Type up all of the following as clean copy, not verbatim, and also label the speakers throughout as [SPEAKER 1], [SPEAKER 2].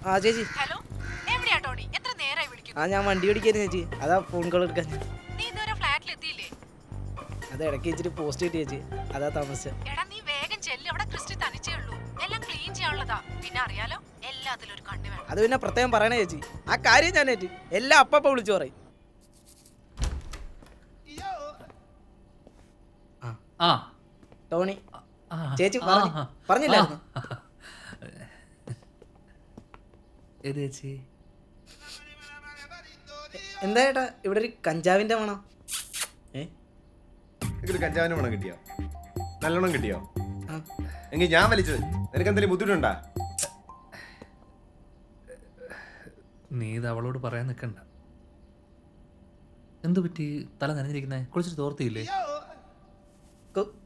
[SPEAKER 1] ആ ചേച്ചി.
[SPEAKER 2] ഹലോ, എവിടെയാ ടോണി? എത്ര നേരായി വിളിക്കുന്നു?
[SPEAKER 1] ഞാൻ വണ്ടി ഓടിക്കായിരുന്നു ചേച്ചി, അതാ ഫോൺ കോൾ എടുക്കാൻ.
[SPEAKER 2] നീ ഇതുവരെ ഫ്ലാറ്റിൽ എത്തിയില്ലേ?
[SPEAKER 1] അത് ഇടയ്ക്ക് ഇച്ചിരി പോസ്റ്റ് കിട്ടി ചേച്ചി, അതാ താമസിച്ചത്.
[SPEAKER 2] എടാ നീ വേഗം ചെല്ല്, അവിടെ ക്രിസ്റ്റി തനിച്ചേ ഉള്ളൂ. എല്ലാം ക്ലീൻ ചെയ്യാനുള്ളതാ. പിന്നെ അറിയാലോ, എല്ലാത്തിലും ഒരു കണ്ണു വേണം.
[SPEAKER 1] അത് പിന്നെ പ്രത്യേകം പറയണേ ചേച്ചി, ആ കാര്യം ഞാൻ ഏറ്റി എല്ലാം അപ്പ വിളിച്ചു പറയും. ടോണി ചേച്ചി പറഞ്ഞില്ലായിരുന്നു? എന്താ ചേട്ടാ ഇവിടെ ഒരു കഞ്ചാവിന്റെ മണം?
[SPEAKER 3] കഞ്ചാവിന്റെ മണം കിട്ടിയോ? നല്ലോണം കിട്ടിയോ? എങ്കിൽ ഞാൻ വലിച്ചത് നിനക്ക് എന്തെങ്കിലും ബുദ്ധിമുട്ടുണ്ടാ?
[SPEAKER 4] നീ ഇത് അവളോട് പറയാൻ നിൽക്കണ്ട. എന്തു പറ്റി തല നനഞ്ഞിരിക്കുന്നേ? കുളിച്ചിട്ട് തോർത്തിയില്ലേ?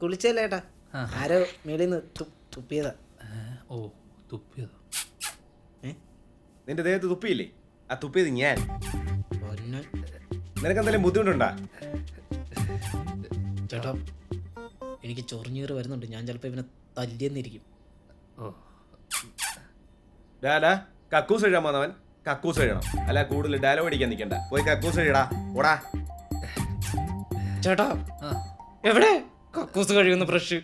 [SPEAKER 1] കുളിച്ചല്ലേ ഏട്ടാ, ആരോ മേളിൽ നിന്ന് തുപ്പിയതാ.
[SPEAKER 4] ഓ, തുപ്പിയതോ?
[SPEAKER 3] നിന്റെ ദേഹത്ത് തുപ്പിയില്ലേ? ആ തുപ്പിയത് ഞാൻ. നിനക്ക് എന്തെങ്കിലും ബുദ്ധിമുട്ടുണ്ടാ?
[SPEAKER 1] ചേട്ടാ എനിക്ക് ചൊറിഞ്ഞീറ് വരുന്നുണ്ട്, ഞാൻ ചിലപ്പോ ഇവനെ തല്ലിയെന്നിരിക്കും.
[SPEAKER 3] കക്കൂസ് എഴുതാൻ വന്നവൻ കക്കൂസ് എഴുതണം, അല്ല കൂടുതൽ ഡയലോഗ് അടിക്കാൻ നിൽക്കണ്ട. പോയി കക്കൂസ് എഴുതാ ഓടാ.
[SPEAKER 1] ചേട്ടാ എവിടെ കക്കൂസ് കഴിയുന്ന ബ്രഷ്?